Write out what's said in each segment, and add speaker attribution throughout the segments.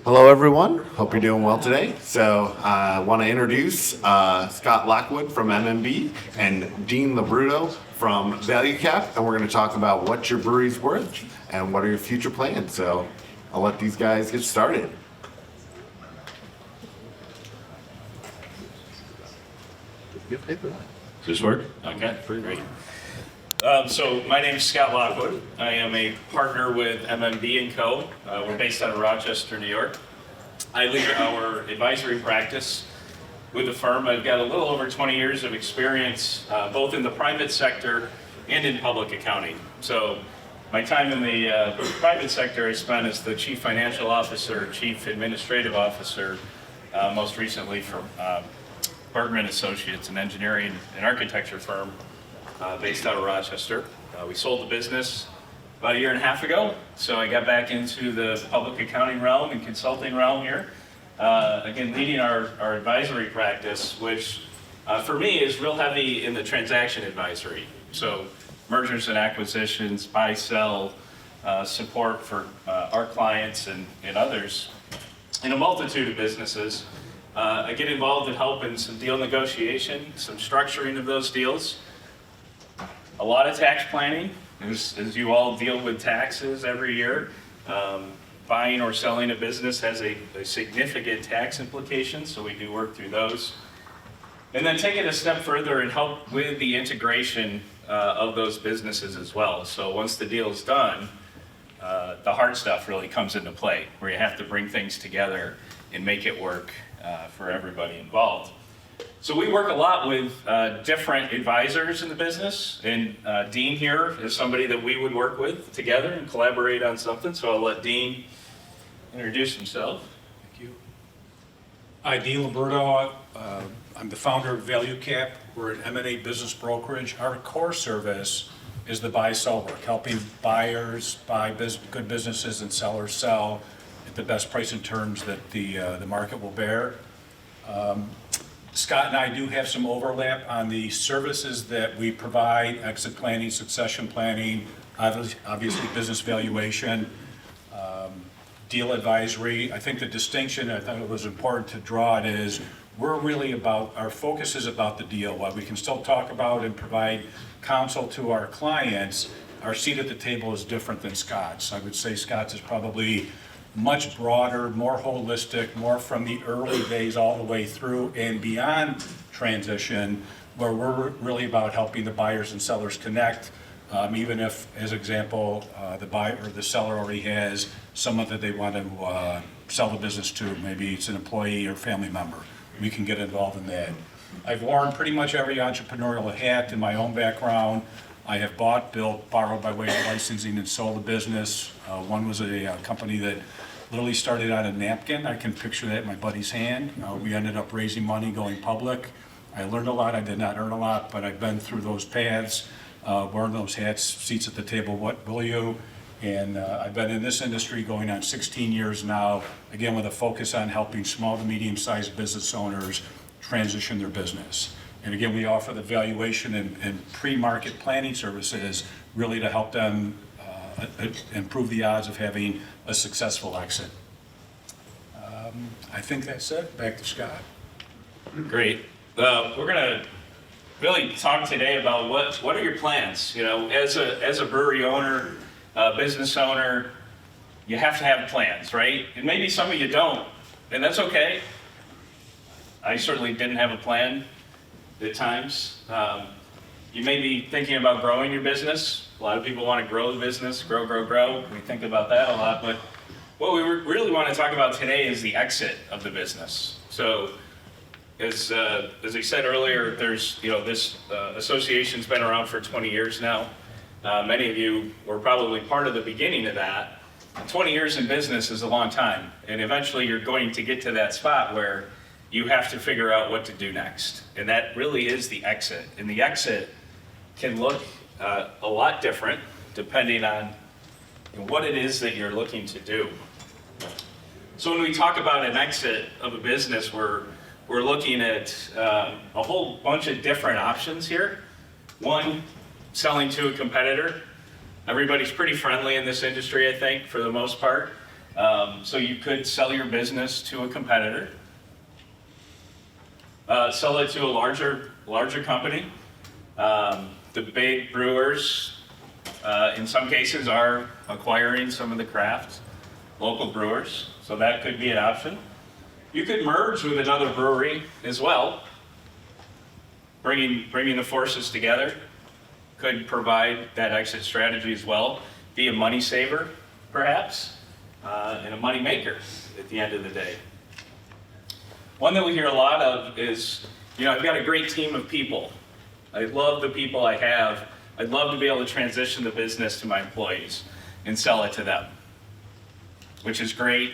Speaker 1: Hello, everyone. Hope you're doing well today. So I want to introduce Scott Lockwood from MMB and Dean LoBrutto from ValueCap, and we're going to talk about what your brewery's worth and what are your future plans. So I'll let these guys get started.
Speaker 2: Does this work? Okay, great. So my name is Scott Lockwood. I am a partner with MMB & Co. We're based out of Rochester, New York. I lead our advisory practice with the firm. I've got a little over 20 years of experience, both in the private sector and in public accounting. So my time in the private sector I spent as the Chief Financial Officer, Chief Administrative Officer, most recently for Bergman Associates, an engineering and architecture firm based out of Rochester. We sold the business about 1.5 years ago, so I got back into the public accounting realm and consulting realm here. Again, leading our advisory practice, which for me is real heavy in the transaction advisory. So mergers and acquisitions, buy, sell, support for our clients and others in a multitude of businesses. I get involved in helping some deal negotiation, some structuring of those deals. A lot of tax planning, as you all deal with taxes every year. Buying or selling a business has a significant tax implication, so we do work through those. And then take it a step further and help with the integration of those businesses as well. So once the deal is done, the hard stuff really comes into play, where you have to bring things together and make it work for everybody involved. So we work a lot with different advisors in the business, and Dean here is somebody that we would work with together and collaborate on something. So I'll let Dean introduce himself.
Speaker 3: Thank you. Hi, Dean LoBrutto. I'm the founder of ValueCap. We're an M&A business brokerage. Our core service is the buy-sell work, helping buyers buy good businesses and sellers sell at the best price and terms that the market will bear. Scott and I do have some overlap on the services that we provide: exit planning, succession planning, obviously business valuation, deal advisory. I think the distinction, I thought it was important to draw it, is we're really about, our focus is about the deal. While we can still talk about and provide counsel to our clients, our seat at the table is different than Scott's. I would say Scott's is probably much broader, more holistic, more from the early days all the way through and beyond transition, where we're really about helping the buyers and sellers connect, even if, as example, the buyer or the seller already has someone that they want to sell the business to. Maybe it's an employee or family member. We can get involved in that. I've worn pretty much every entrepreneurial hat in my own background. I have bought, built, borrowed by way of licensing, and sold a business. One was a company that literally started on a napkin. I can picture that in my buddy's hand. We ended up raising money, going public. I learned a lot. I did not earn a lot, but I've been through those paths, worn those hats, seats at the table, what will you? And I've been in this industry going on 16 years now, again with a focus on helping small to medium-sized business owners transition their business. And again, we offer the valuation and pre-market planning services really to help them improve the odds of having a successful exit. I think that's it. Back to Scott.
Speaker 2: Great. We're going to really talk today about what are your plans. You know, as a brewery owner, business owner, you have to have plans, right? And maybe some of you don't, and that's okay. I certainly didn't have a plan at times. You may be thinking about growing your business. A lot of people want to grow the business, grow. We think about that a lot, but what we really want to talk about today is the exit of the business. So, as I said earlier, there's, this association's been around for 20 years now. Many of you were probably part of the beginning of that. 20 years in business is a long time, and eventually you're going to get to that spot where you have to figure out what to do next. And that really is the exit. And the exit can look a lot different depending on what it is that you're looking to do. So when we talk about an exit of a business, we're looking at a whole bunch of different options here. One, selling to a competitor. Everybody's pretty friendly in this industry, I think, for the most part. So you could sell your business to a competitor. Sell it to a larger company. The big brewers, in some cases, are acquiring some of the craft local brewers, so that could be an option. You could merge with another brewery as well. Bringing the forces together could provide that exit strategy as well. Be a money saver, perhaps, and a money maker at the end of the day. One that we hear a lot of is, I've got a great team of people. I love the people I have. I'd love to be able to transition the business to my employees and sell it to them, which is great.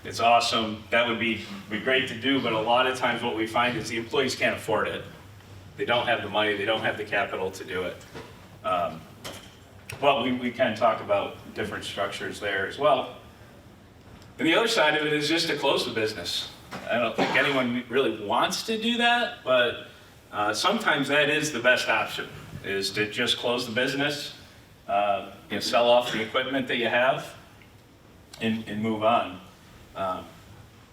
Speaker 2: It's awesome. That would be great to do, but a lot of times what we find is the employees can't afford it. They don't have the money, they don't have the capital to do it. But we can talk about different structures there as well. And the other side of it is just to close the business. I don't think anyone really wants to do that, but sometimes that is the best option, is to just close the business, sell off the equipment that you have, and move on.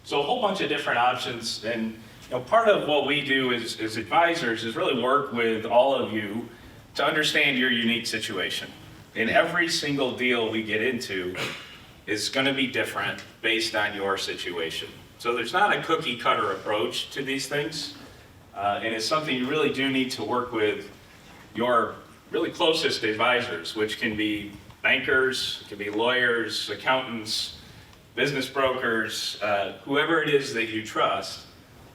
Speaker 2: So a whole bunch of different options, and part of what we do as advisors is really work with all of you to understand your unique situation. And every single deal we get into is going to be different based on your situation. So there's not a cookie cutter approach to these things, and it's something you really do need to work with your really closest advisors, which can be bankers, it can be lawyers, accountants, business brokers, whoever it is that you trust.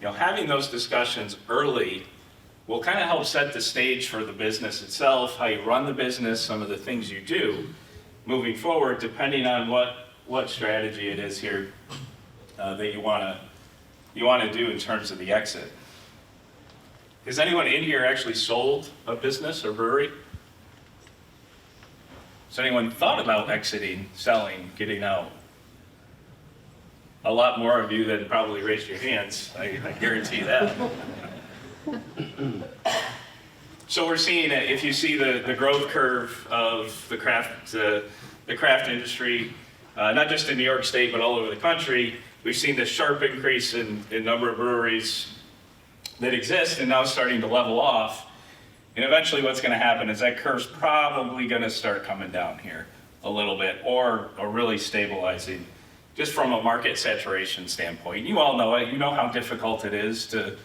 Speaker 2: Having those discussions early will kind of help set the stage for the business itself, how you run the business, some of the things you do moving forward, depending on what strategy it is here that you want to do in terms of the exit. Has anyone in here actually sold a business or brewery? Has anyone thought about exiting, selling, getting out? A lot more of you than probably raised your hands, I guarantee that. So we're seeing it, if you see the growth curve of the craft industry, not just in New York State, but all over the country, we've seen this sharp increase in number of breweries that exist and now starting to level off. And eventually what's going to happen is that curve's probably going to start coming down here a little bit, or really stabilizing, just from a market saturation standpoint. You all know it. You know how difficult it is to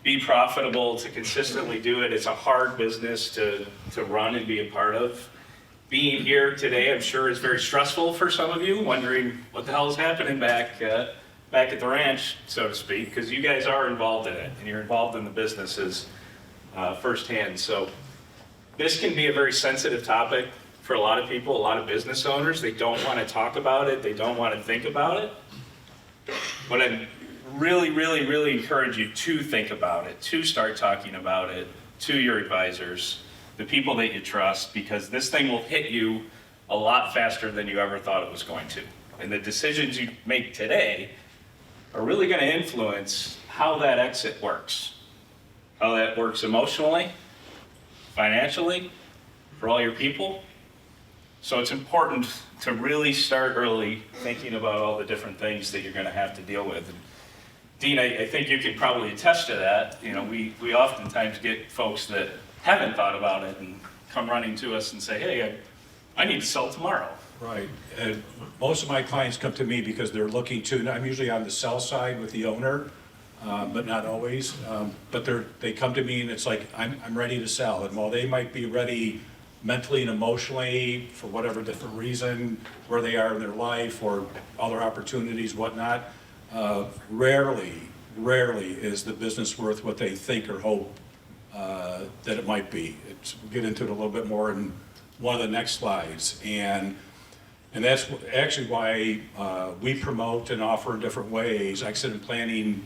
Speaker 2: be profitable, to consistently do it. It's a hard business to run and be a part of. Being here today, I'm sure, is very stressful for some of you, wondering what the hell is happening back at the ranch, so to speak, because you guys are involved in it, and you're involved in the businesses firsthand. So this can be a very sensitive topic for a lot of people, a lot of business owners. They don't want to talk about it. They don't want to think about it. But I really, really, really encourage you to think about it, to start talking about it to your advisors, the people that you trust, because this thing will hit you a lot faster than you ever thought it was going to. And the decisions you make today are really going to influence how that exit works, how that works emotionally, financially, for all your people. So it's important to really start early thinking about all the different things that you're going to have to deal with. And Dean, I think you could probably attest to that. We oftentimes get folks that haven't thought about it and come running to us and say, hey, I need to sell tomorrow.
Speaker 3: Right. And most of my clients come to me because they're looking to, I'm usually on the sell side with the owner, but not always. But they come to me and it's like, I'm ready to sell. And while they might be ready mentally and emotionally for whatever different reason, where they are in their life or other opportunities, whatnot, rarely is the business worth what they think or hope that it might be. We'll get into it a little bit more in one of the next slides. And that's actually why we promote and offer in different ways exit and planning,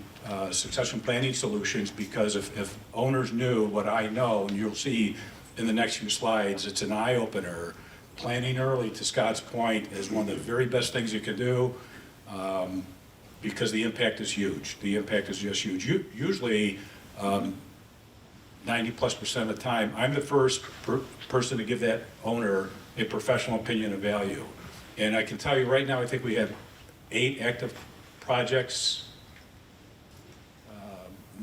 Speaker 3: succession planning solutions, because if owners knew what I know, and you'll see in the next few slides, it's an eye-opener. Planning early, to Scott's point, is one of the very best things you can do, because the impact is huge. The impact is just huge. Usually, 90+% of the time, I'm the first person to give that owner a professional opinion of value. And I can tell you right now, I think we have 8 active projects.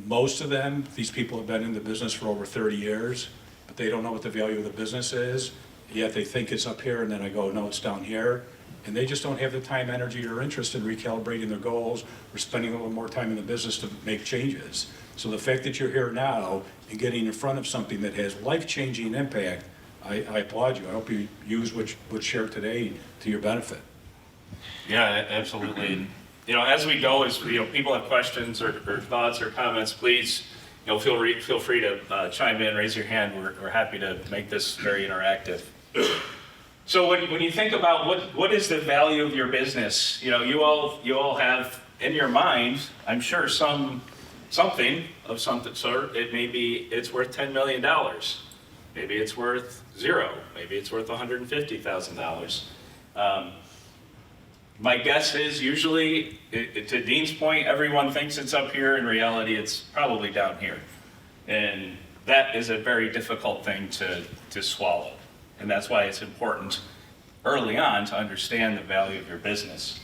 Speaker 3: Most of them, these people have been in the business for over 30 years, but they don't know what the value of the business is, yet they think it's up here, and then I go, no, it's down here. And they just don't have the time, energy, or interest in recalibrating their goals or spending a little more time in the business to make changes. So the fact that you're here now and getting in front of something that has life-changing impact, I applaud you. I hope you use what's shared today to your benefit.
Speaker 2: Yeah, absolutely. You know, as we go, as people have questions or thoughts or comments, please, feel free to chime in, raise your hand. We're happy to make this very interactive. So when you think about what is the value of your business, you all have in your mind, I'm sure something of some sort. It may be it's worth $10 million. Maybe it's worth $0. Maybe it's worth $150,000. My guess is usually, to Dean's point, everyone thinks it's up here. In reality, it's probably down here. And that is a very difficult thing to swallow. And that's why it's important early on to understand the value of your business.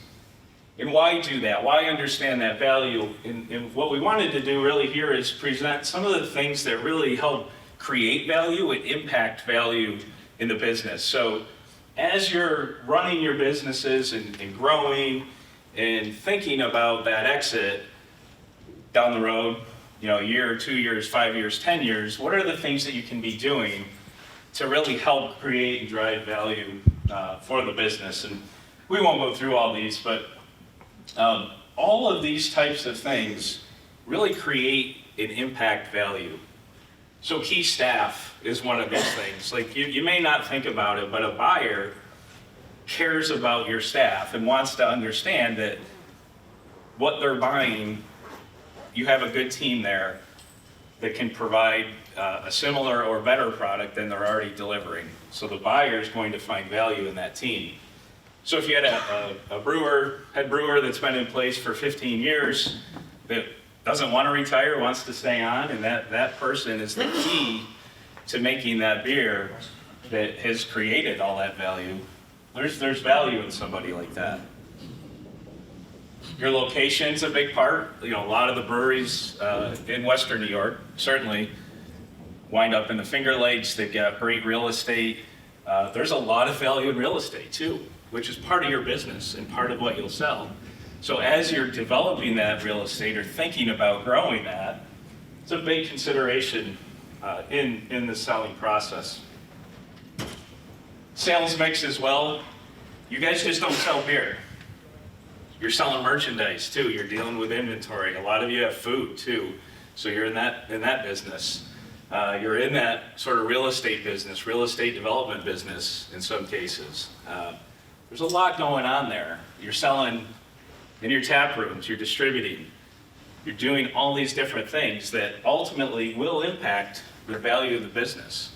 Speaker 2: And why do that? Why understand that value? And what we wanted to do really here is present some of the things that really help create value and impact value in the business. So as you're running your businesses and growing and thinking about that exit down the road, a year, 2 years, 5 years, 10 years, what are the things that you can be doing to really help create and drive value for the business? And we won't go through all these, but all of these types of things really create and impact value. So key staff is one of those things. Like you may not think about it, but a buyer cares about your staff and wants to understand that what they're buying, you have a good team there that can provide a similar or better product than they're already delivering. So the buyer is going to find value in that team. So if you had a head brewer that's been in place for 15 years that doesn't want to retire, wants to stay on, and that person is the key to making that beer that has created all that value, there's value in somebody like that. Your location's a big part. A lot of the breweries in Western New York certainly wind up in the Finger Lakes. They've got great real estate. There's a lot of value in real estate too, which is part of your business and part of what you'll sell. So as you're developing that real estate or thinking about growing that, it's a big consideration in the selling process. Sales mix as well. You guys just don't sell beer. You're selling merchandise too. You're dealing with inventory. A lot of you have food too. So you're in that business. You're in that sort of real estate business, real estate development business in some cases. There's a lot going on there. You're selling in your tap rooms, you're distributing, you're doing all these different things that ultimately will impact the value of the business.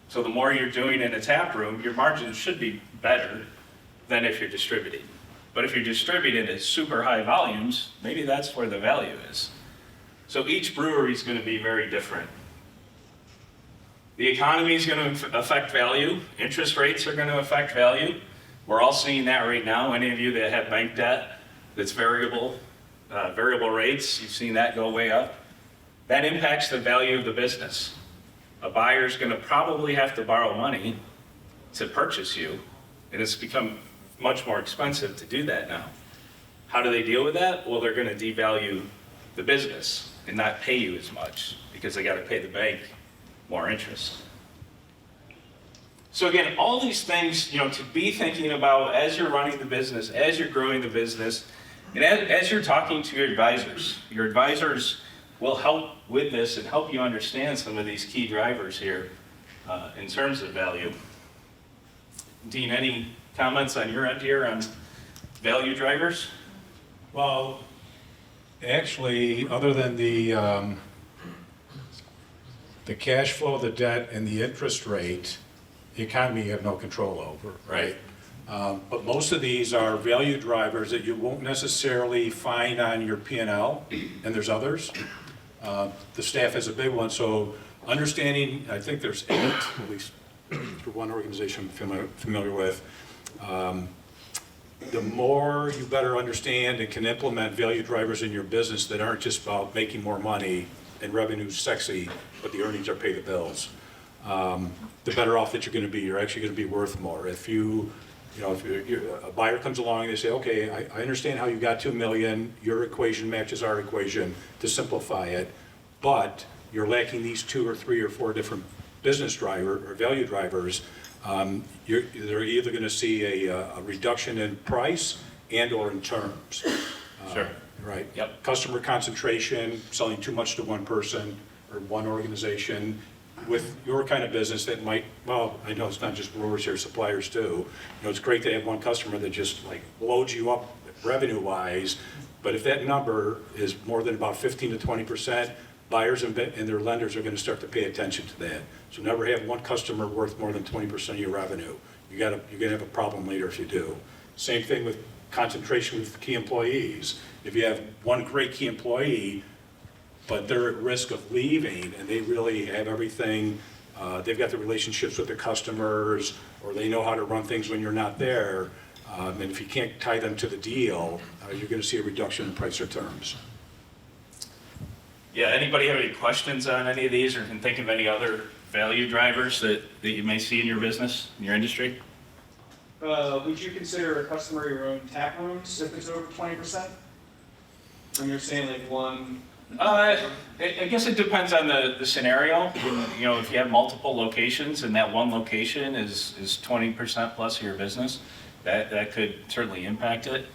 Speaker 2: So the more you're doing in a tap room, your margins should be better than if you're distributing. But if you're distributing at super high volumes, maybe that's where the value is. So each brewery is going to be very different. The economy is going to affect value. Interest rates are going to affect value. We're all seeing that right now. Any of you that have bank debt that's variable rates, you've seen that go way up. That impacts the value of the business. A buyer's going to probably have to borrow money to purchase you, and it's become much more expensive to do that now. How do they deal with that? Well, they're going to devalue the business and not pay you as much because they got to pay the bank more interest. So again, all these things, to be thinking about as you're running the business, as you're growing the business, and as you're talking to your advisors will help with this and help you understand some of these key drivers here in terms of value. Dean, any comments on your end here on value drivers?
Speaker 3: Well, actually, other than the cash flow, the debt, and the interest rate, the economy you have no control over, right? But most of these are value drivers that you won't necessarily find on your P&L, and there's others. The staff has a big one, so understanding, I think there's 8, at least for one organization I'm familiar with. The more you better understand and can implement value drivers in your business that aren't just about making more money and revenue's sexy, but the earnings are pay the bills, the better off that you're going to be. You're actually going to be worth more. If a buyer comes along and they say, okay, I understand how you got 2 million, your equation matches our equation to simplify it, but you're lacking these 2 or 3 or 4 different business driver or value drivers, they're either going to see a reduction in price and or in terms.
Speaker 2: Sure.
Speaker 3: Right.
Speaker 2: Yep.
Speaker 3: Customer concentration, selling too much to one person or one organization. With your kind of business that might, well, I know it's not just brewers here, suppliers too. It's great to have one customer that just like loads you up revenue-wise, but if that number is more than about 15 to 20%, buyers and their lenders are going to start to pay attention to that. So never have one customer worth more than 20% of your revenue. You're going to have a problem later if you do. Same thing with concentration with key employees. If you have one great key employee, but they're at risk of leaving and they really have everything, they've got the relationships with their customers, or they know how to run things when you're not there, and if you can't tie them to the deal, you're going to see a reduction in price or terms.
Speaker 2: Yeah, anybody have any questions on any of these or can think of any other value drivers that you may see in your business, in your industry?
Speaker 4: Would you consider a customer your own tap rooms if it's over 20%? When you're saying like one?
Speaker 2: I guess it depends on the scenario. If you have multiple locations and that one location is 20% plus of your business, that could certainly impact it.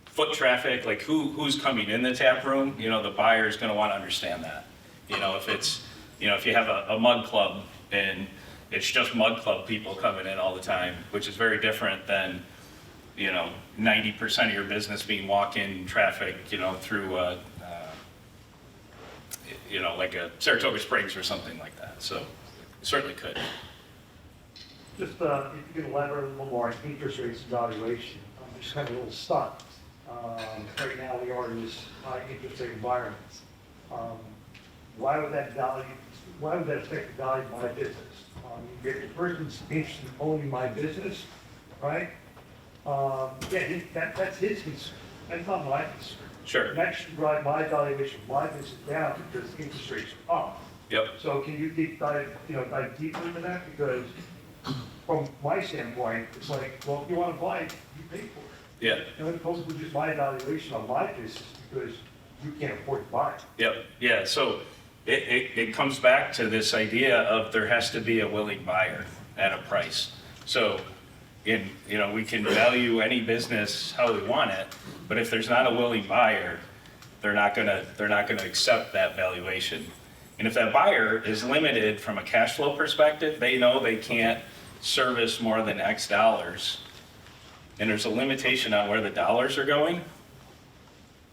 Speaker 2: Foot traffic, like who's coming in the tap room, the buyer is going to want to understand that. If you have a mud club and it's just mud club people coming in all the time, which is very different than 90% of your business being walk-in traffic, through like a Saratoga Springs or something like that. So it certainly could.
Speaker 5: Just if you could elaborate a little more on interest rates and valuation, I'm just kind of a little stuck. Right now we are in this high interest rate environment. Why would that affect the value of my business? If the person's interested in owning my business, right? That's his concern. That's not my concern.
Speaker 2: Sure.
Speaker 5: That should drive my valuation of my business down because interest rates are up.
Speaker 2: Yep.
Speaker 5: So can you dive deeper into that? Because from my standpoint, it's like, well, if you want to buy it, you pay for it.
Speaker 2: Yeah.
Speaker 5: And then opposed to just my valuation on my business because you can't afford to buy it.
Speaker 2: Yep. Yeah. So it comes back to this idea of there has to be a willing buyer at a price. So we can value any business how we want it, but if there's not a willing buyer, they're not gonna accept that valuation. And if that buyer is limited from a cash flow perspective, they know they can't service more than X dollars, and there's a limitation on where the dollars are going,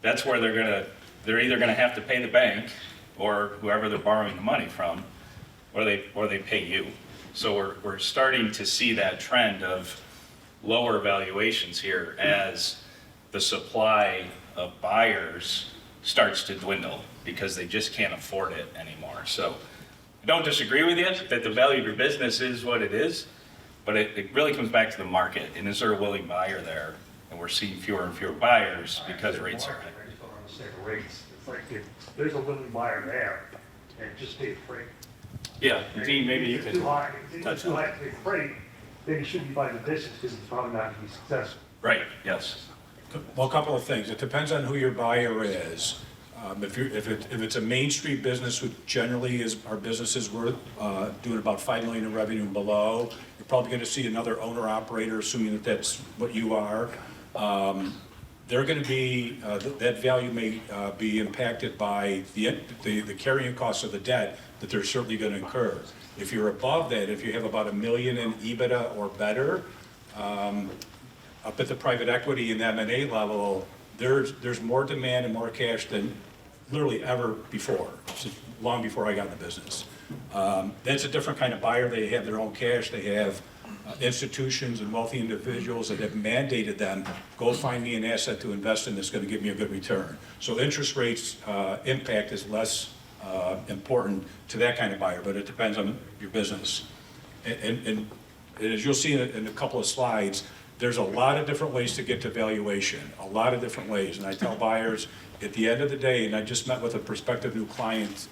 Speaker 2: that's where they're either gonna have to pay the bank or whoever they're borrowing the money from, or they pay you. So we're starting to see that trend of lower valuations here as the supply of buyers starts to dwindle because they just can't afford it anymore. So I don't disagree with you that the value of your business is what it is, but it really comes back to the market, and is there a willing buyer there? And we're seeing fewer and fewer buyers because rates are high.
Speaker 5: I just don't understand the rates. It's like if there's a willing buyer there, and just pay the freight.
Speaker 2: Yeah, Dean, maybe you
Speaker 5: If
Speaker 2: could
Speaker 5: it's too high, if it's
Speaker 2: touch
Speaker 5: too
Speaker 2: on
Speaker 5: high
Speaker 2: that.
Speaker 5: to pay the freight, then you shouldn't be buying the business because it's probably not going to be successful.
Speaker 2: Right, yes.
Speaker 3: Well, a couple of things. It depends on who your buyer is. If it's a Main Street business, which generally is our business is worth doing about $5 million in revenue and below, you're probably going to see another owner operator, assuming that that's what you are. They're going to be that value may be impacted by the carrying costs of the debt that they're certainly going to incur. If you're above that, if you have about $1 million in EBITDA or better, up at the private equity and M&A level, there's more demand and more cash than literally ever before, long before I got in the business. That's a different kind of buyer. They have their own cash. They have institutions and wealthy individuals that have mandated them, go find me an asset to invest in that's going to give me a good return. So interest rates impact is less important to that kind of buyer, but it depends on your business. And as you'll see in a couple of slides, there's a lot of different ways to get to valuation, a lot of different ways. And I tell buyers, at the end of the day, and I just met with a prospective new client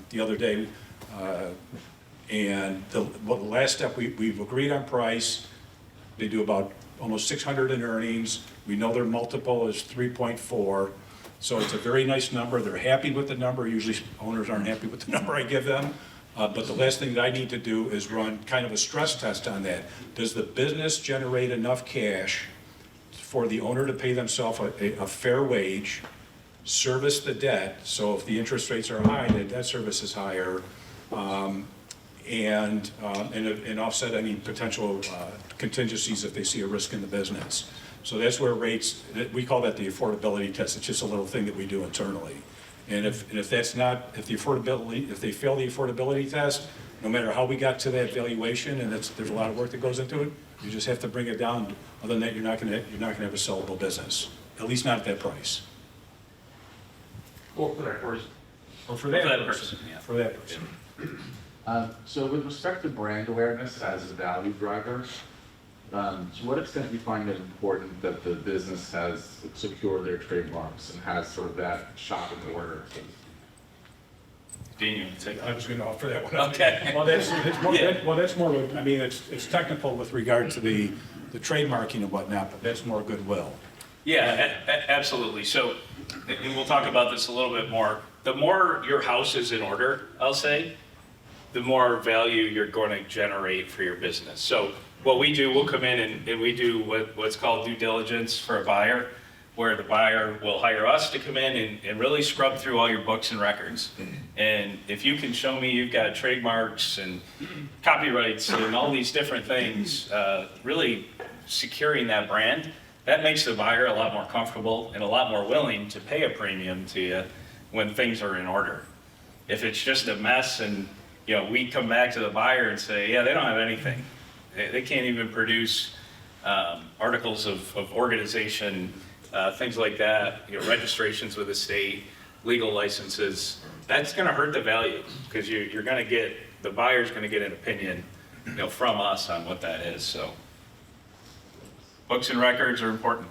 Speaker 3: the other day, and the last step, we've agreed on price. They do about almost 600 in earnings. We know their multiple is 3.4. So it's a very nice number. They're happy with the number. Usually owners aren't happy with the number I give them. But the last thing that I need to do is run kind of a stress test on that. Does the business generate enough cash for the owner to pay themselves a fair wage, service the debt, so if the interest rates are high, the debt service is higher, and offset any potential contingencies if they see a risk in the business. So that's where rates, we call that the affordability test. It's just a little thing that we do internally. And if that's not, if they fail the affordability test, no matter how we got to that valuation, and there's a lot of work that goes into it, you just have to bring it down. Other than that, you're not gonna have a sellable business, at least not at that price.
Speaker 5: Or for that person.
Speaker 3: Or
Speaker 2: For that person, yeah.
Speaker 3: For that person.
Speaker 6: So with respect to brand awareness as a value driver, to what extent do you find it important that the business has secured their trademarks and has sort of that shopping order?
Speaker 2: Dean, you want to take
Speaker 3: I
Speaker 2: that?
Speaker 3: was going to offer that one.
Speaker 2: Okay.
Speaker 3: Well, that's more,
Speaker 2: Yeah.
Speaker 3: that's more, I mean, it's technical with regard to the trademarking and whatnot, but that's more goodwill.
Speaker 2: Yeah, absolutely. So, and we'll talk about this a little bit more. The more your house is in order, I'll say, the more value you're going to generate for your business. So what we do, we'll come in and we do what's called due diligence for a buyer, where the buyer will hire us to come in and really scrub through all your books and records. And if you can show me you've got trademarks and copyrights and all these different things, really securing that brand, that makes the buyer a lot more comfortable and a lot more willing to pay a premium to you when things are in order. If it's just a mess and we come back to the buyer and say, yeah, they don't have anything. They can't even produce articles of organization, things like that, registrations with the state, legal licenses. That's going to hurt the value because you're going to get, the buyer's going to get an opinion from us on what that is. So books and records are important.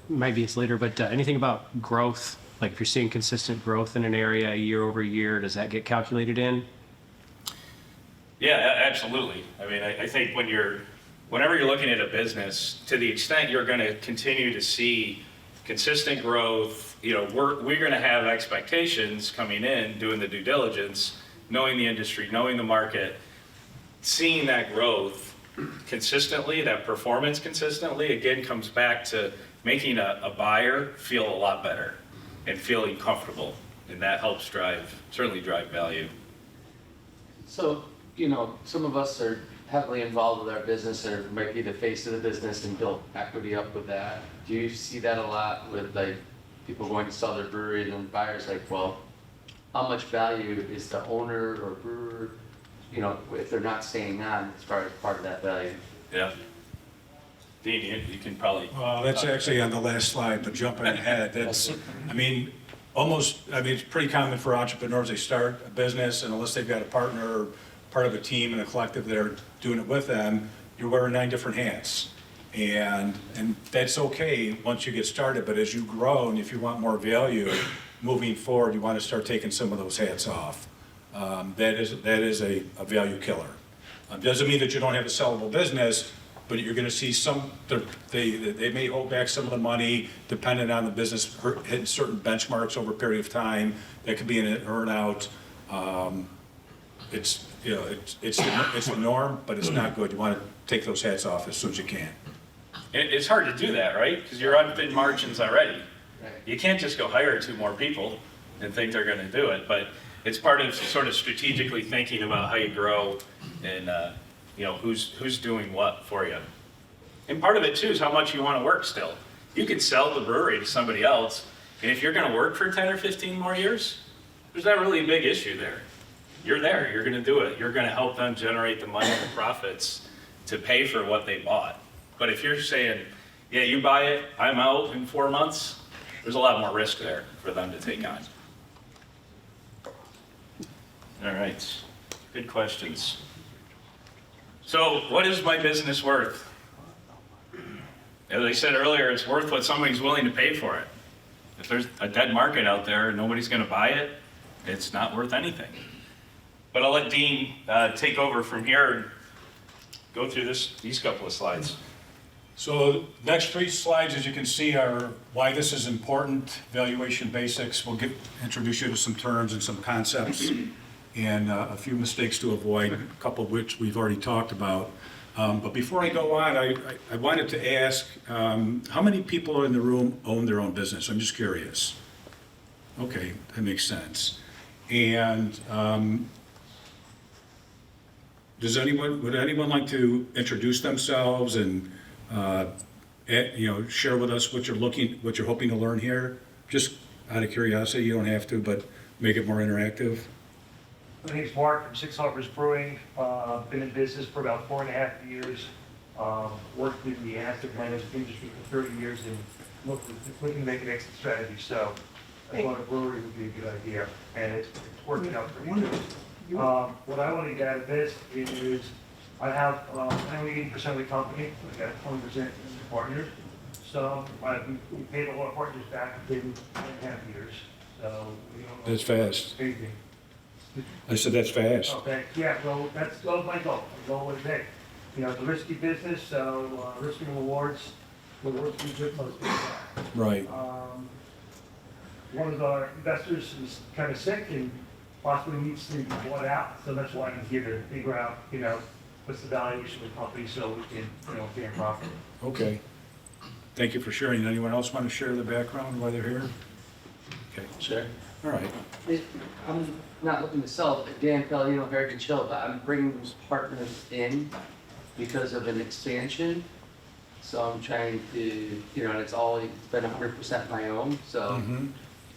Speaker 7: Maybe it's later, but anything about growth? Like if you're seeing consistent growth in an area year over year, does that get calculated in?
Speaker 2: Yeah, absolutely. I mean, I think whenever you're looking at a business, to the extent you're going to continue to see consistent growth, we're going to have expectations coming in, doing the due diligence, knowing the industry, knowing the market, seeing that growth consistently, that performance consistently, again, comes back to making a buyer feel a lot better and feeling comfortable. And that helps certainly drive value.
Speaker 8: So, some of us are heavily involved with our business or might be the face of the business and build equity up with that. Do you see that a lot with people going to sell their brewery and then buyers well, how much value is the owner or brewer, if they're not staying on as far as part of that value?
Speaker 2: Yeah. Dean, you can probably.
Speaker 3: Well, that's actually on the last slide, but jumping ahead, it's pretty common for entrepreneurs, they start a business and unless they've got a partner or part of a team and a collective that are doing it with them, you're wearing 9 different hats. And that's okay once you get started, but as you grow and if you want more value moving forward, you want to start taking some of those hats off. That is a value killer. Doesn't mean that you don't have a sellable business, but you're going to see they may hold back some of the money depending on the business hitting certain benchmarks over a period of time. That could be an earn-out. It's the norm, but it's not good. You want to take those hats off as soon as you can.
Speaker 2: It's hard to do that, right? Because you're on thin margins already.
Speaker 8: Right.
Speaker 2: You can't just go hire 2 more people and think they're going to do it. But it's part of sort of strategically thinking about how you grow and who's doing what for you. And part of it too is how much you want to work still. You could sell the brewery to somebody else, and if you're going to work for 10 or 15 more years, there's not really a big issue there. you're there, you're gonna do it. You're gonna help them generate the money and the profits to pay for what they bought. But if you're saying, yeah, you buy it, I'm out in 4 months, there's a lot more risk there for them to take on. All right, good questions. So what is my business worth? As I said earlier, it's worth what somebody's willing to pay for it. If there's a dead market out there and nobody's gonna buy it, it's not worth anything. But I'll let Dean take over from here and go through these couple of slides.
Speaker 3: So next 3 slides, as you can see, are why this is important, valuation basics. We'll introduce you to some terms and some concepts and a few mistakes to avoid, a couple of which we've already talked about. But before I go on, I wanted to ask, how many people in the room own their own business? I'm just curious. Okay, that makes sense. And would anyone like to introduce themselves and share with us what you're hoping to learn here? Just out of curiosity, you don't have to, but make it more interactive.
Speaker 5: My name's Mark from Six Harbors Brewing. Been in business for about 4.5 years. Worked in the asset management industry for 30 years and looking to make an exit strategy. So I thought a brewery would be a good idea, and it's working out pretty good. What I want to get out of this is I have only 80% of the company. I got 20% in the partners. So we paid a lot of partners back within 1.5 years. So we don't know.
Speaker 3: That's fast.
Speaker 5: Crazy.
Speaker 3: I said that's fast.
Speaker 5: Okay, yeah, well, that's my goal. My goal was big. It's a risky business, so risk and rewards we good most people.
Speaker 3: Right.
Speaker 5: One of our investors is kind of sick and possibly needs to be bought out, so that's why I'm here to figure out, what's the valuation of the company so we can, gain profit.
Speaker 3: Okay. Thank you for sharing. Anyone else want to share the background why they're here? Okay.
Speaker 8: Sure.
Speaker 3: All right.
Speaker 8: I'm not looking to sell Dan Pellegrino, Heritage Hill, but I'm bringing those partners in because of an expansion. So I'm trying to, and it's been 100% my own. So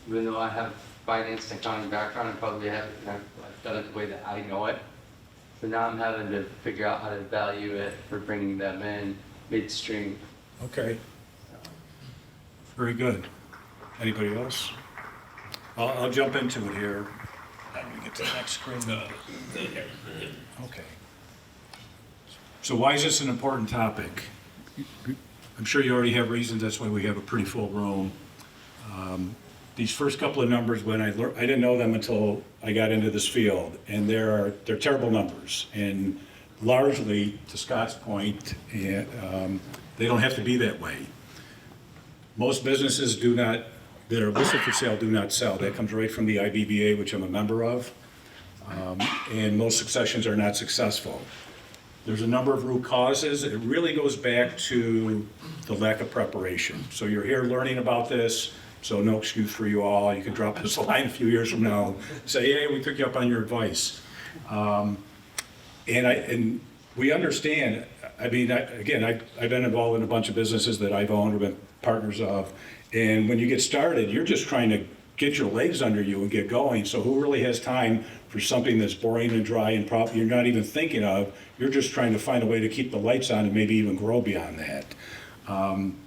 Speaker 8: even though I have finance and accounting background, I probably haven't, I've done it the way that I know it. So now I'm having to figure out how to value it for bringing them in midstream.
Speaker 3: Okay. Very good. Anybody else? I'll jump into it here. Let me get to the next screen. Okay. So why is this an important topic? I'm sure you already have reasons. That's why we have a pretty full room. These first couple of numbers, when I didn't know them until I got into this field, and they're terrible numbers. And largely, to Scott's point, they don't have to be that way. Most businesses that are listed for sale do not sell. That comes right from the IBBA, which I'm a member of. And most successions are not successful. There's a number of root causes. It really goes back to the lack of preparation. So you're here learning about this, so no excuse for you all. You can drop this line a few years from now, say, hey, we took you up on your advice. And we understand, I've been involved in a bunch of businesses that I've owned or been partners of. And when you get started, you're just trying to get your legs under you and get going. So who really has time for something that's boring and dry and you're not even thinking of? You're just trying to find a way to keep the lights on and maybe even grow beyond that.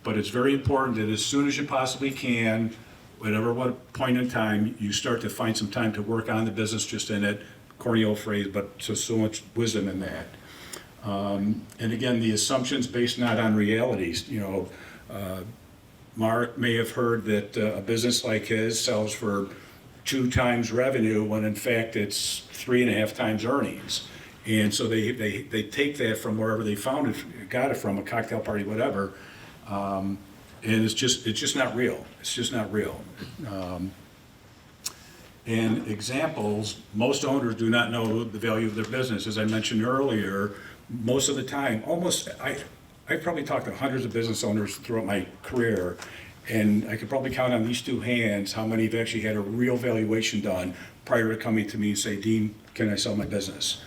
Speaker 3: But it's very important that as soon as you possibly can, what point in time, you start to find some time to work on the business just in it. Corny old phrase, but so much wisdom in that. And again, the assumptions based not on realities. Mark may have heard that a business like his sells for 2 times revenue when in fact it's 3.5 times earnings. And so they take that from wherever they got it from, a cocktail party, whatever. And it's just not real. It's just not real. And examples, most owners do not know the value of their business. As I mentioned earlier, most of the time, I've probably talked to hundreds of business owners throughout my career, and I could probably count on these 2 hands how many have actually had a real valuation done prior to coming to me and say, Dean, can I sell my business?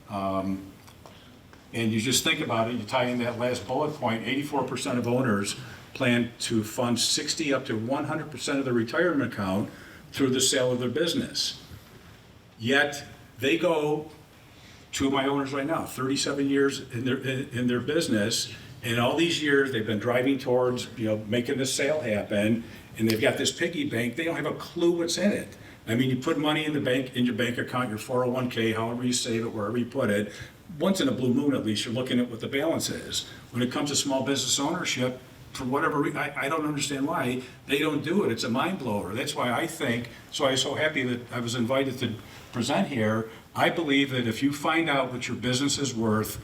Speaker 3: And you just think about it, you tie in that last bullet point, 84% of owners plan to fund 60 up to 100% of their retirement account through the sale of their business. Yet they go, two of my owners right now, 37 years in their business, and all these years they've been driving towards, making this sale happen, and they've got this piggy bank. They don't have a clue what's in it. I mean, you put money in your bank account, your 401k, however you save it, wherever you put it. Once in a blue moon, at least, you're looking at what the balance is. When it comes to small business ownership, for whatever reason, I don't understand why they don't do it. It's a mind blower. That's why I think, so I was so happy that I was invited to present here. I believe that if you find out what your business is worth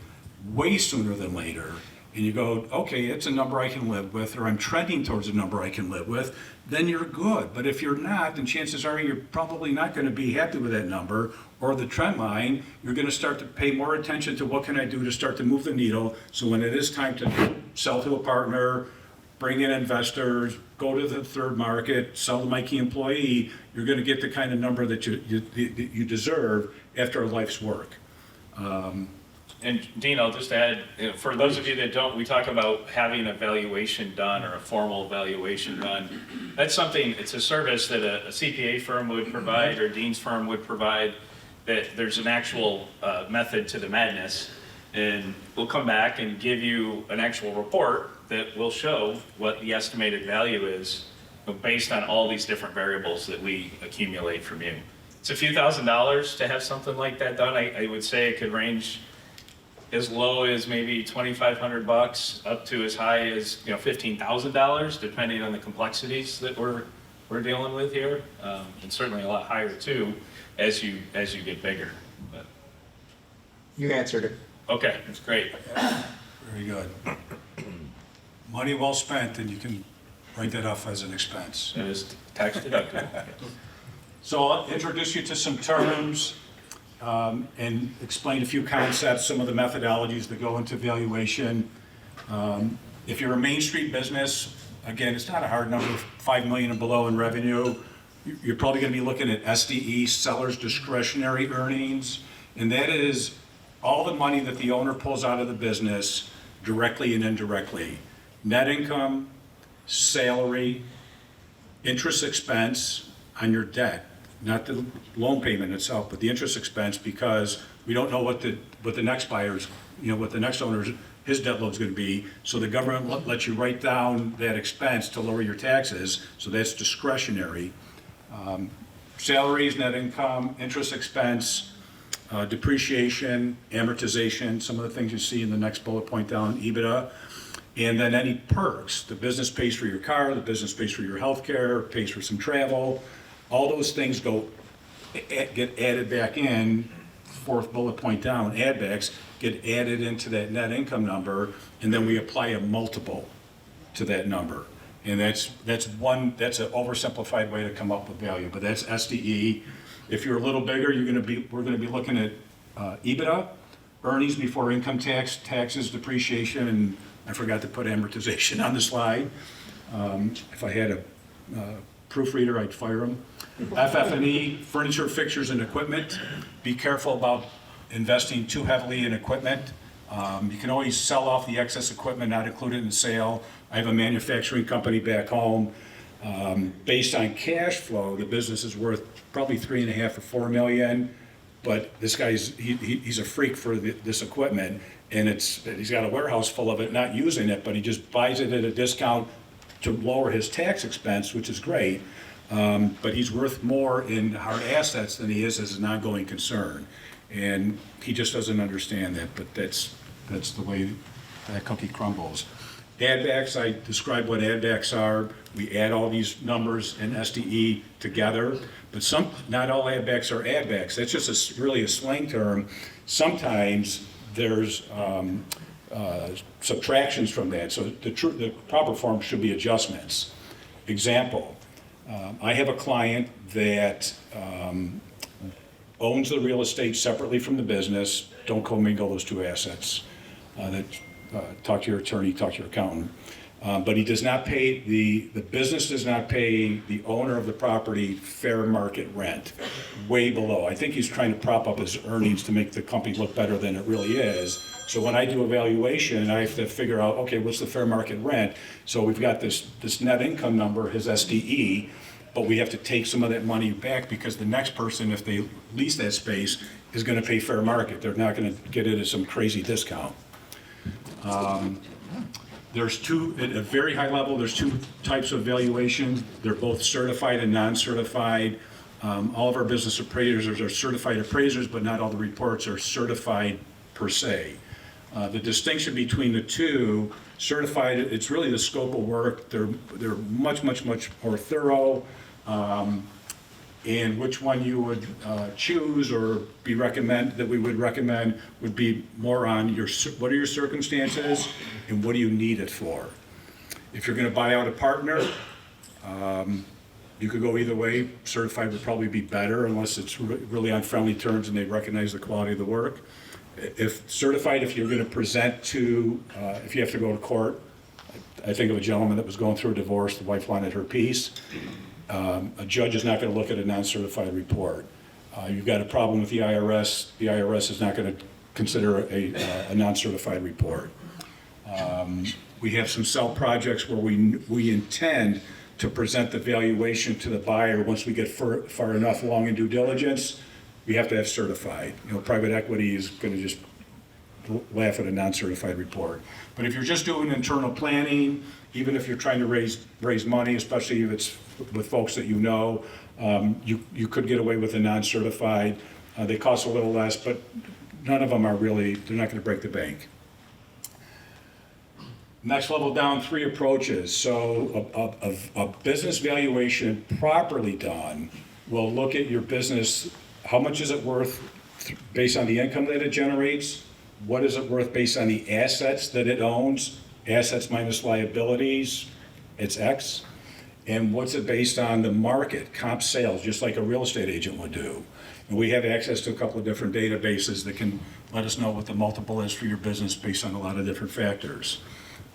Speaker 3: way sooner than later, and you go, okay, it's a number I can live with, or I'm trending towards a number I can live with, then you're good. But if you're not, then chances are you're probably not going to be happy with that number or the trend line. You're going to start to pay more attention to what can I do to start to move the needle, so when it is time to sell to a partner, bring in investors, go to the third market, sell to my key employee, you're going to get the kind of number that you deserve after a life's work.
Speaker 2: And Dean, I'll just add, for those of you that don't, we talk about having a valuation done or a formal valuation done. That's something, it's a service that a CPA firm would provide or Dean's firm would provide, that there's an actual method to the madness. And we'll come back and give you an actual report that will show what the estimated value is based on all these different variables that we accumulate from you. It's a few $1,000s to have something like that done. I would say it could range as low as maybe $2,500 up to as high as $15,000, depending on the complexities that we're dealing with here, and certainly a lot higher too as you get bigger. But,
Speaker 9: You answered it.
Speaker 2: okay, that's great.
Speaker 3: Very good. Money well spent, and you can write that off as an expense.
Speaker 2: It is tax deductible.
Speaker 3: So I'll introduce you to some terms and explain a few concepts, some of the methodologies that go into valuation. If you're a Main Street business, again, it's not a hard number, 5 million and below in revenue. You're probably going to be looking at SDE, seller's discretionary earnings, and that is all the money that the owner pulls out of the business directly and indirectly. Net income, salary, interest expense on your debt, not the loan payment itself, but the interest expense, because we don't know what the next buyer's, what the next owner's, his debt load's going to be. So the government lets you write down that expense to lower your taxes. So that's discretionary. Salaries, net income, interest expense, depreciation, amortization, some of the things you see in the next bullet point down, EBITDA. And then any perks. The business pays for your car, the business pays for your health care, pays for some travel. All those things get added back in, fourth bullet point down, add backs, get added into that net income number, and then we apply a multiple to that number. And that's an oversimplified way to come up with value, but that's SDE. If you're a little bigger, we're gonna be looking at EBITDA, earnings before income tax, taxes, depreciation, and I forgot to put amortization on the slide. If I had a proofreader, I'd fire him. FF&E, furniture, fixtures, and equipment. Be careful about investing too heavily in equipment. You can always sell off the excess equipment, not include it in the sale. I have a manufacturing company back home. Based on cash flow, the business is worth probably 3.5 or 4 million. But this guy's he's a freak for this equipment, and he's got a warehouse full of it, not using it, but he just buys it at a discount to lower his tax expense, which is great. But he's worth more in hard assets than he is as an ongoing concern, and he just doesn't understand that. But that's the way that cookie crumbles. Add backs, I described what add backs are. We add all these numbers in SDE together, but not all add backs are add backs. That's just really a slang term. Sometimes there's subtractions from that. So the proper form should be adjustments. Example, I have a client that owns the real estate separately from the business. Don't commingle those two assets. Talk to your attorney, talk to your accountant. But he does not pay, the business does not pay the owner of the property fair market rent, way below. I think he's trying to prop up his earnings to make the company look better than it really is. So when I do a valuation, I have to figure out, okay, what's the fair market rent? So we've got this net income number, his SDE. but we have to take some of that money back because the next person, if they lease that space, is gonna pay fair market. They're not gonna get it at some crazy discount. There's two, at a very high level, there's two types of valuation. They're both certified and non-certified. All of our business appraisers are certified appraisers, but not all the reports are certified per se. The distinction between the two, certified, it's really the scope of work. They're much more thorough. And which one you would choose or that we would recommend would be more on what are your circumstances and what do you need it for. If you're gonna buy out a partner, you could go either way. Certified would probably be better unless it's really on friendly terms and they recognize the quality of the work. If certified, if you're gonna present to, if you have to go to court, I think of a gentleman that was going through a divorce, the wife wanted her piece. A judge is not going to look at a non-certified report. You've got a problem with the IRS is not going to consider a non-certified report. We have some sell projects where we intend to present the valuation to the buyer once we get far enough along in due diligence. We have to have certified. You know, private equity is going to just laugh at a non-certified report. But if you're just doing internal planning, even if you're trying to raise money, especially if it's with folks that you know, you could get away with a non-certified. They cost a little less, but none of them are really, they're not gonna break the bank. Next level down, 3 approaches. So a business valuation properly done will look at your business, how much is it worth based on the income that it generates? What is it worth based on the assets that it owns? Assets minus liabilities, it's X. And what's it based on the market, comp sales, just like a real estate agent would do. And we have access to a couple of different databases that can let us know what the multiple is for your business based on a lot of different factors.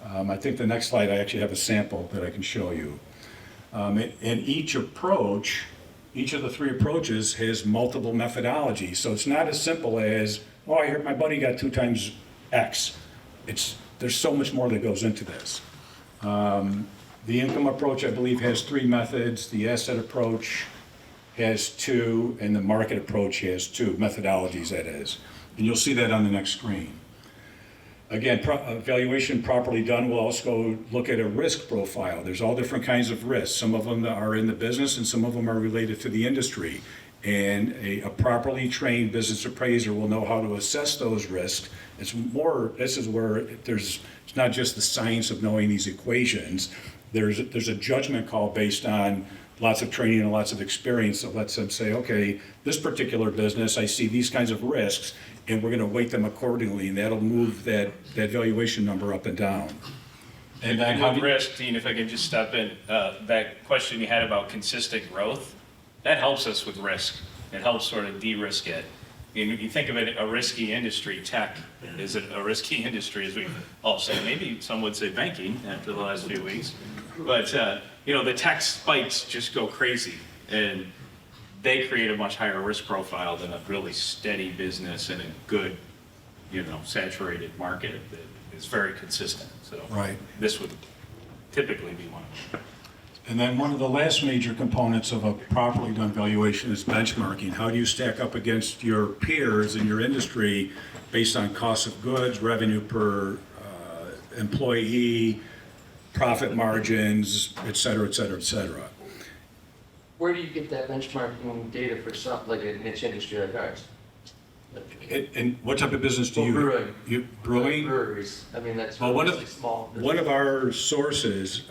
Speaker 3: I think the next slide, I actually have a sample that I can show you. And each approach, each of the 3 approaches has multiple methodologies. So it's not as simple as, oh, I heard my buddy got 2 times X. There's so much more that goes into this. The income approach, I believe, has 3 methods. The asset approach has 2, and the market approach has 2 methodologies, that is. And you'll see that on the next screen. Again, valuation properly done will also look at a risk profile. There's all different kinds of risks. Some of them are in the business and some of them are related to the industry. And a properly trained business appraiser will know how to assess those risks. This is where it's not just the science of knowing these equations. There's a judgment call based on lots of training and lots of experience that lets them say, okay, this particular business, I see these kinds of risks, and we're gonna weight them accordingly, and that'll move that valuation number up and down.
Speaker 2: And then with risk, Dean, if I could just step in, that question you had about consistent growth, that helps us with risk. It helps sort of de-risk it. You think of it, a risky industry, tech is a risky industry, as we've all said. Maybe some would say banking after the last few weeks. But, the tech spikes just go crazy. And they create a much higher risk profile than a really steady business in a good, saturated market that is very consistent. So
Speaker 3: Right.
Speaker 2: This would typically be one of them.
Speaker 3: And then one of the last major components of a properly done valuation is benchmarking. How do you stack up against your peers in your industry based on cost of goods, revenue per employee, profit margins, et cetera, et cetera, et cetera.
Speaker 8: Where do you get that benchmarking data for something like a niche industry like ours?
Speaker 3: And what type of business do you?
Speaker 8: Brewing.
Speaker 3: Brewing?
Speaker 8: Breweries. I mean, that's
Speaker 3: Well,
Speaker 8: really small.
Speaker 3: one of our sources,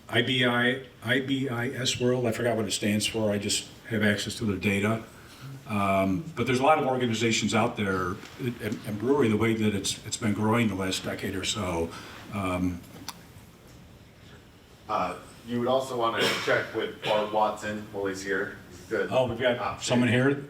Speaker 3: IBIS World, I forgot what it stands for, I just have access to their data. But there's a lot of organizations out there, and Brewery, the way that it's been growing the last decade or so.
Speaker 1: You would also want to check with Bart Watson while he's here. He's good.
Speaker 3: Oh, we've got someone here?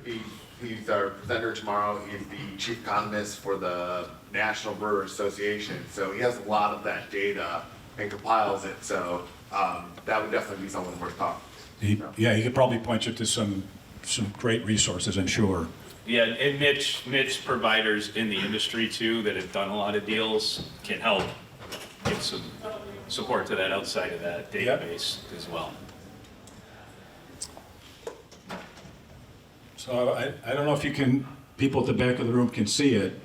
Speaker 1: He's our presenter tomorrow. He's the chief economist for the National Brewer Association. So he has a lot of that data and compiles it. So that would definitely be someone worth talking to.
Speaker 3: He could probably point you to some great resources, I'm sure.
Speaker 2: Yeah, and niche providers in the industry too that have done a lot of deals can help give some support to that outside of that database as well.
Speaker 3: So I don't know if you can, people at the back of the room can see it,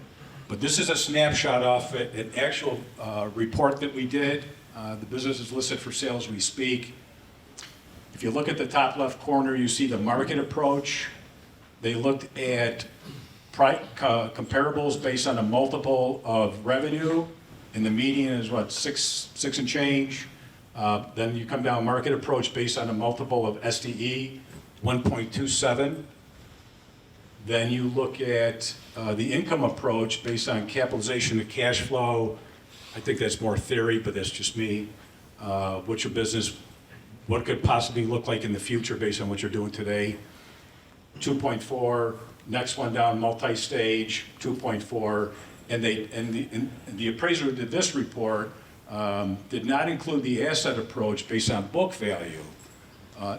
Speaker 3: but this is a snapshot off an actual report that we did. The business is listed for sale as we speak. If you look at the top left corner, you see the market approach. They looked at comparables based on a multiple of revenue, and the median is what, six and change. Then you come down market approach based on a multiple of SDE, 1.27. Then you look at the income approach based on capitalization to cash flow. I think that's more theory, but that's just me. What's your business, what could possibly look like in the future based on what you're doing today? 2.4, next one down, multi-stage, 2.4. And the appraiser who did this report did not include the asset approach based on book value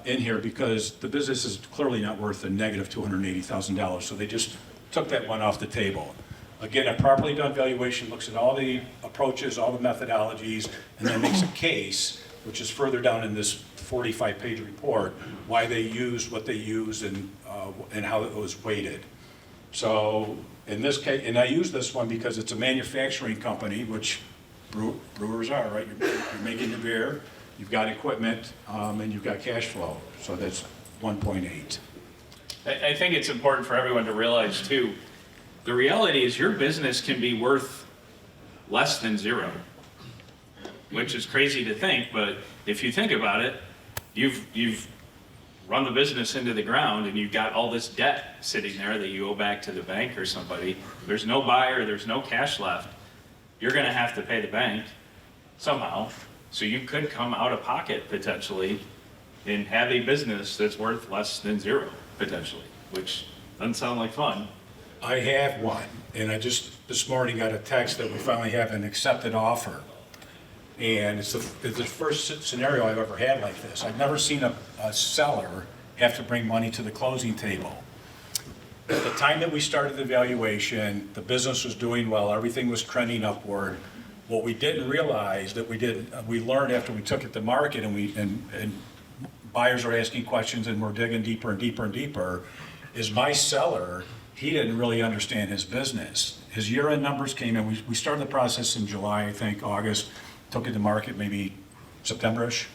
Speaker 3: in here because the business is clearly not worth a negative $280,000. So they just took that one off the table. Again, a properly done valuation looks at all the approaches, all the methodologies, and then makes a case, which is further down in this 45-page report, why they used what they used and how it was weighted. So in this case, and I use this one because it's a manufacturing company, which brewers are, right? You're making your beer, you've got equipment, and you've got cash flow. So that's 1.8.
Speaker 2: I think it's important for everyone to realize too, the reality is your business can be worth less than zero, which is crazy to think, but if you think about it, you've run the business into the ground and you've got all this debt sitting there that you owe back to the bank or somebody. There's no buyer, there's no cash left. You're gonna have to pay the bank somehow. So you could come out of pocket potentially and have a business that's worth less than zero potentially, which doesn't sound like fun.
Speaker 3: I have one, and I just this morning got a text that we finally have an accepted offer. And it's the first scenario I've ever had like this. I've never seen a seller have to bring money to the closing table. At the time that we started the valuation, the business was doing well, everything was trending upward. What we didn't realize that we learned after we took it to market and buyers are asking questions and we're digging deeper and deeper and deeper, is my seller, he didn't really understand his business. His year-end numbers came in, we started the process in July, I think, August, took it to market maybe September-ish.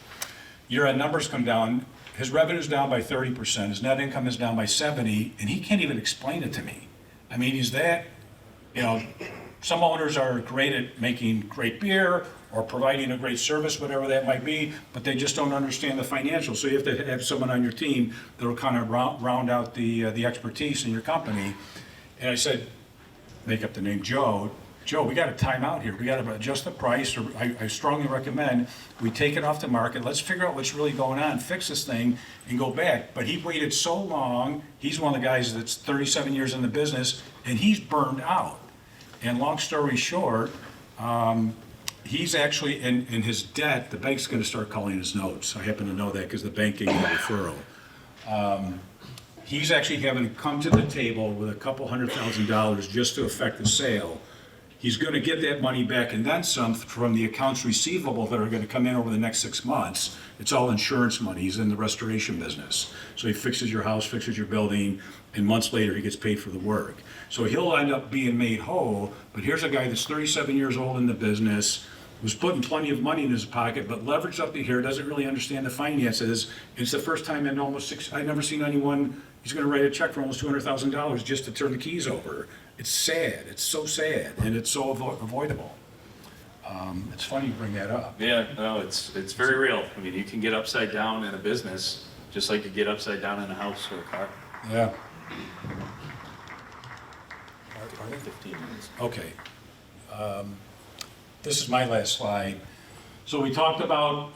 Speaker 3: Year-end numbers come down, his revenue's down by 30%, his net income is down by 70, and he can't even explain it to me. I mean, he's that, some owners are great at making great beer or providing a great service, whatever that might be, but they just don't understand the financials. So you have to have someone on your team that'll kind of round out the expertise in your company. And I said, make up the name Joe, we got a timeout here. We got to adjust the price, or I strongly recommend we take it off the market. Let's figure out what's really going on, fix this thing, and go back. But he waited so long. He's one of the guys that's 37 years in the business, and he's burned out. And long story short, he's actually, in his debt, the bank's going to start calling his notes. I happen to know that because the bank gave him a referral. He's actually having to come to the table with a couple $100,000 just to effect the sale. He's going to get that money back and then some from the accounts receivable that are going to come in over the next 6 months. It's all insurance money. He's in the restoration business. So he fixes your house, fixes your building, and months later he gets paid for the work. So he'll end up being made whole, but here's a guy that's 37 years old in the business, was putting plenty of money in his pocket, but leveraged up to here, doesn't really understand the finances. It's the first time in I've never seen anyone, he's going to write a check for almost $200,000 just to turn the keys over. It's sad. It's so sad, and it's so avoidable. It's funny you bring that up.
Speaker 2: Yeah, no, it's very real. I mean, you can get upside down in a business just like you get upside down in a house or a car.
Speaker 3: Yeah.
Speaker 2: Are they 15 minutes?
Speaker 3: Okay. This is my last slide. So we talked about,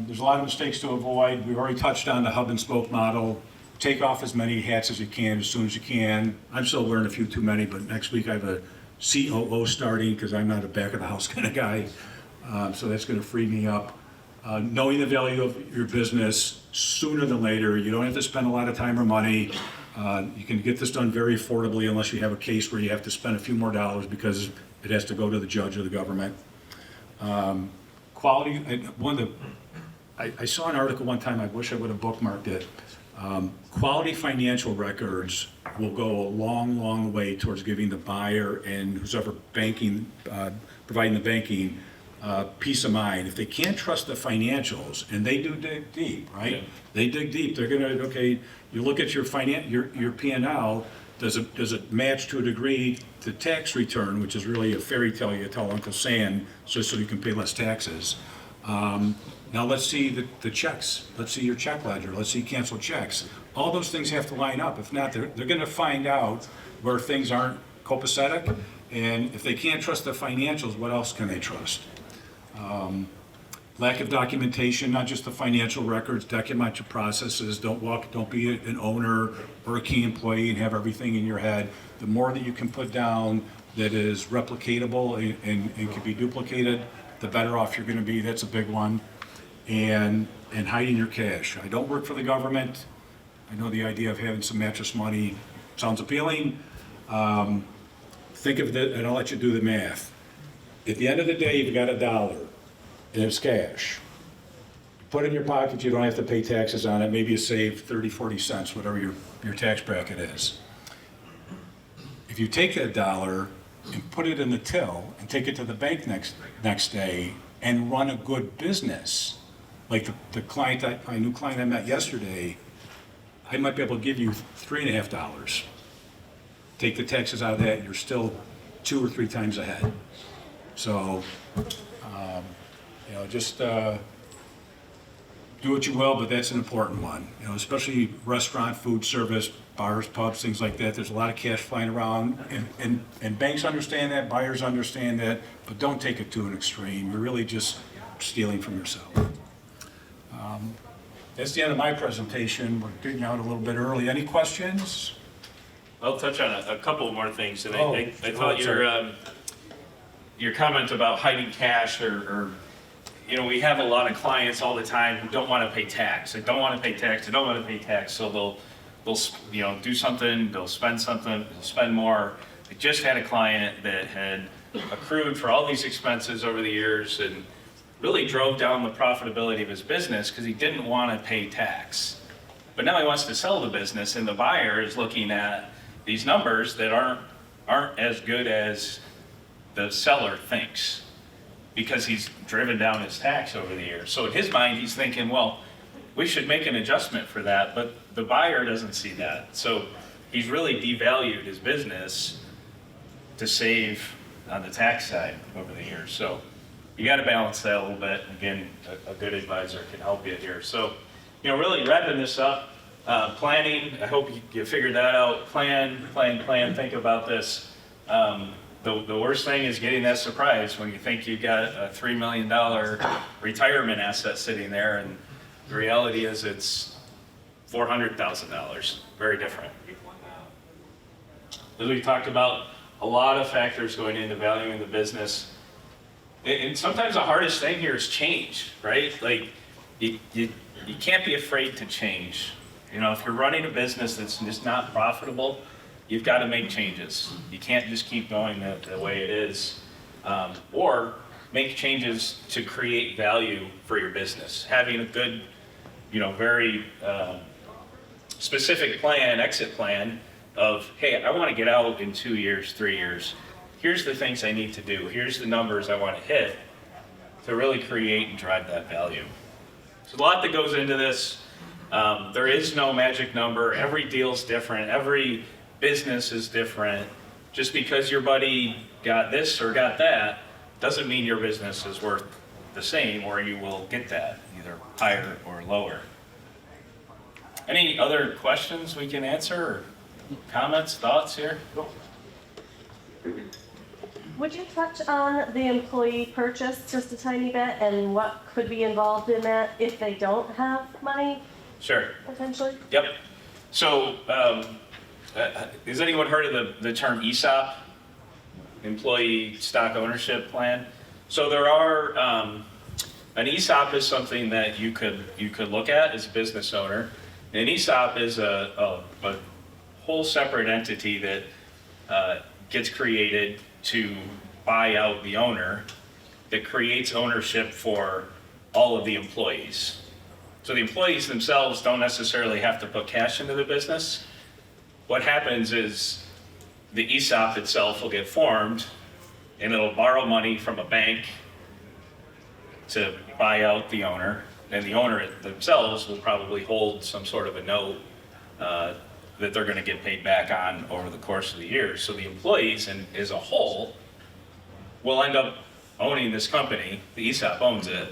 Speaker 3: there's a lot of mistakes to avoid. We've already touched on the hub and spoke model. Take off as many hats as you can as soon as you can. I'm still wearing a few too many, but next week I have a COO starting because I'm not a back of the house kind of guy. So that's going to free me up. Knowing the value of your business sooner than later. You don't have to spend a lot of time or money. You can get this done very affordably unless you have a case where you have to spend a few more dollars because it has to go to the judge or the government. Quality, I saw an article one time, I wish I would have bookmarked it. Quality financial records will go a long, long way towards giving the buyer and who's ever banking, providing the banking, peace of mind. If they can't trust the financials, and they do dig deep, right?
Speaker 2: Yeah.
Speaker 3: They dig deep. They're gonna, okay, you look at your your P&L, does it match to a degree the tax return, which is really a fairy tale you tell Uncle Sam, just so you can pay less taxes. Now let's see the checks. Let's see your check ledger. Let's see canceled checks. All those things have to line up. If not, they're gonna find out where things aren't copacetic. And if they can't trust the financials, what else can they trust? Lack of documentation, not just the financial records, document your processes. Don't be an owner or a key employee and have everything in your head. The more that you can put down that is replicatable and can be duplicated, the better off you're gonna be. That's a big one. And hiding your cash. I don't work for the government. I know the idea of having some mattress money sounds appealing. Think of it, and I'll let you do the math. At the end of the day, you've got $1 and it's cash. Put it in your pocket, you don't have to pay taxes on it. Maybe you save 30, 40 cents, whatever your tax bracket is. If you take that $1 and put it in the till and take it to the bank next day and run a good business, like the client, my new client I met yesterday, I might be able to give you $3.50. Take the taxes out of that, you're still 2 or 3 times ahead. So, just do what you will, but that's an important one. Especially restaurant, food service, bars, pubs, things like that. There's a lot of cash flying around, and banks understand that, buyers understand that, but don't take it to an extreme. You're really just stealing from yourself. That's the end of my presentation. We're getting out a little bit early. Any questions?
Speaker 2: I'll touch on a couple more things. And
Speaker 3: Oh,
Speaker 2: I thought your comment about hiding cash or we have a lot of clients all the time who don't want to pay tax. They don't want to pay tax. They don't want to pay tax. So they'll do something. They'll spend something. They'll spend more. I just had a client that had accrued for all these expenses over the years and really drove down the profitability of his business because he didn't want to pay tax. But now he wants to sell the business, and the buyer is looking at these numbers that aren't as good as the seller thinks because he's driven down his tax over the years. So in his mind, he's thinking, well, we should make an adjustment for that, but the buyer doesn't see that. So he's really devalued his business to save on the tax side over the years. So you got to balance that a little bit. Again, a good advisor can help you here. So, really wrapping this up, planning, I hope you figured that out. Plan, think about this. The worst thing is getting that surprise when you think you've got a $3 million retirement asset sitting there, and the reality is it's $400,000. Very different. As we talked about, a lot of factors going into valuing the business. And sometimes the hardest thing here is change, right? Like, you can't be afraid to change. If you're running a business that's just not profitable, you've got to make changes. You can't just keep going the way it is. Or make changes to create value for your business. Having a good, very specific plan, exit plan of, hey, I want to get out in 2 years, 3 years. Here's the things I need to do. Here's the numbers I want to hit to really create and drive that value. There's a lot that goes into this. There is no magic number. Every deal's different. Every business is different. Just because your buddy got this or got that doesn't mean your business is worth the same or you will get that, either higher or lower. Any other questions we can answer or comments, thoughts here?
Speaker 10: Would you touch on the employee purchase just a tiny bit and what could be involved in that if they don't have money,
Speaker 2: Sure.
Speaker 10: potentially?
Speaker 2: Yep. So, has anyone heard of the term ESOP? Employee Stock Ownership Plan? So there are, an ESOP is something that you could look at as a business owner. An ESOP is a whole separate entity that gets created to buy out the owner, that creates ownership for all of the employees. So the employees themselves don't necessarily have to put cash into the business. What happens is the ESOP itself will get formed, and it'll borrow money from a bank to buy out the owner, and the owner themselves will probably hold some sort of a note that they're going to get paid back on over the course of the years. So the employees, and as a whole, will end up owning this company. The ESOP owns it,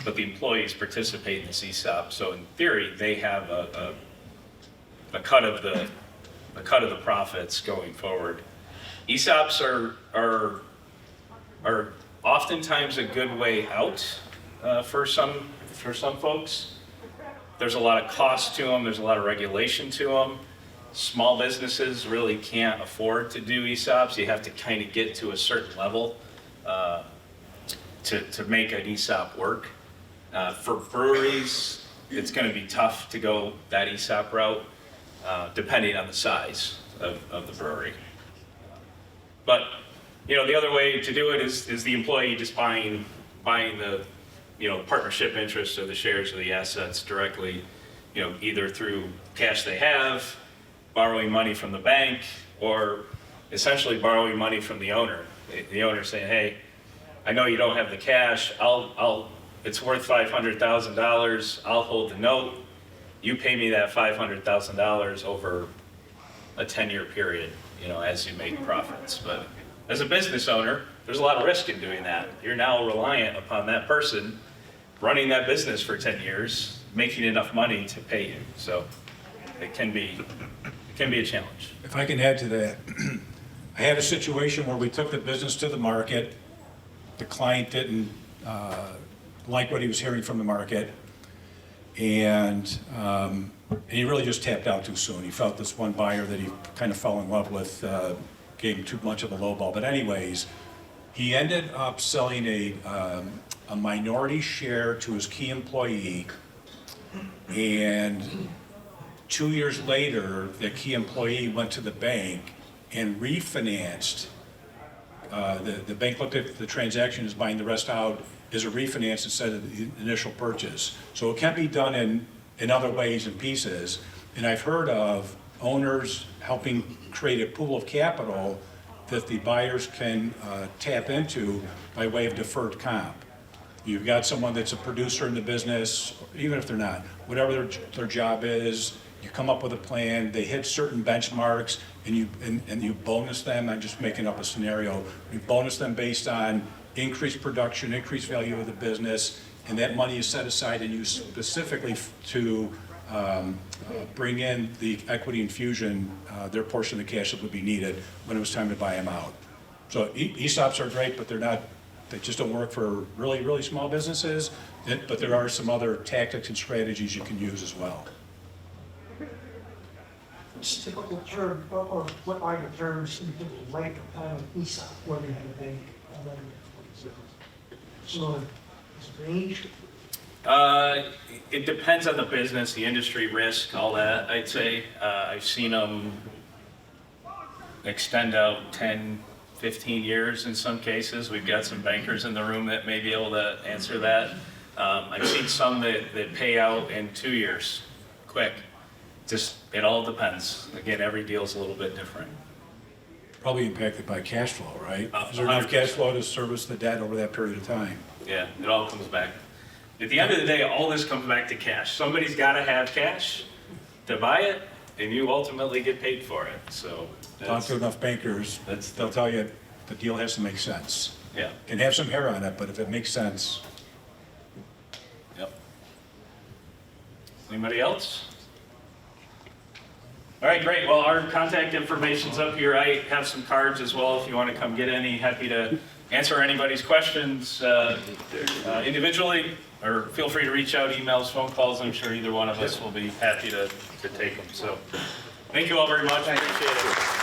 Speaker 2: but the employees participate in this ESOP. So in theory, they have a cut of the profits going forward. ESOPs are oftentimes a good way out for some folks. There's a lot of cost to them. There's a lot of regulation to them. Small businesses really can't afford to do ESOPs. You have to kind of get to a certain level to make an ESOP work. For breweries, it's going to be tough to go that ESOP route, depending on the size of the brewery. But the other way to do it is the employee just buying the partnership interest or the shares of the assets directly, either through cash they have, borrowing money from the bank, or essentially borrowing money from the owner. The owner saying, hey, I know you don't have the cash, it's worth $500,000, I'll hold the note, you pay me that $500,000 over a 10-year period, as you make profits. But as a business owner, there's a lot of risk in doing that. You're now reliant upon that person running that business for 10 years, making enough money to pay you. So it can be a challenge.
Speaker 3: If I can add to that, I had a situation where we took the business to the market. The client didn't like what he was hearing from the market, and he really just tapped out too soon. He felt this one buyer that he kind of fell in love with gave him too much of a lowball. But anyways, he ended up selling a minority share to his key employee, and 2 years later, the key employee went to the bank and refinanced. The bank looked at the transaction as buying the rest out as a refinance instead of the initial purchase. So it can be done in other ways and pieces. And I've heard of owners helping create a pool of capital that the buyers can tap into by way of deferred comp. You've got someone that's a producer in the business, even if they're not, whatever their job is, you come up with a plan, they hit certain benchmarks, and you bonus them. I'm just making up a scenario. You bonus them based on increased production, increased value of the business, and that money is set aside and used specifically to bring in the equity infusion, their portion of the cash that would be needed when it was time to buy them out. So ESOPs are great, but they just don't work for really, really small businesses, but there are some other tactics and strategies you can use as well.
Speaker 5: Just typical term, or what are the terms in terms of length of time of ESOP, whether you have a bank, so it's range?
Speaker 2: It depends on the business, the industry, risk, all that, I'd say. I've seen them extend out 10, 15 years in some cases. We've got some bankers in the room that may be able to answer that. I've seen some that pay out in 2 years, quick. Just, it all depends. Again, every deal's a little bit different.
Speaker 3: Probably impacted by cash flow, right? Is there enough cash flow to service the debt over that period of time?
Speaker 2: Yeah, it all comes back. At the end of the day, all this comes back to cash. Somebody's got to have cash to buy it, and you ultimately get paid for it. So
Speaker 3: Talk to enough bankers, they'll tell you the deal has to make sense.
Speaker 2: Yeah.
Speaker 3: Can have some hair on it, but if it makes sense.
Speaker 2: Yep. Anybody else? All right, great. Well, our contact information's up here. I have some cards as well if you want to come get any. Happy to answer anybody's questions individually, or feel free to reach out, emails, phone calls. I'm sure either one of us will be happy to take them. So thank you all very much. Appreciate it.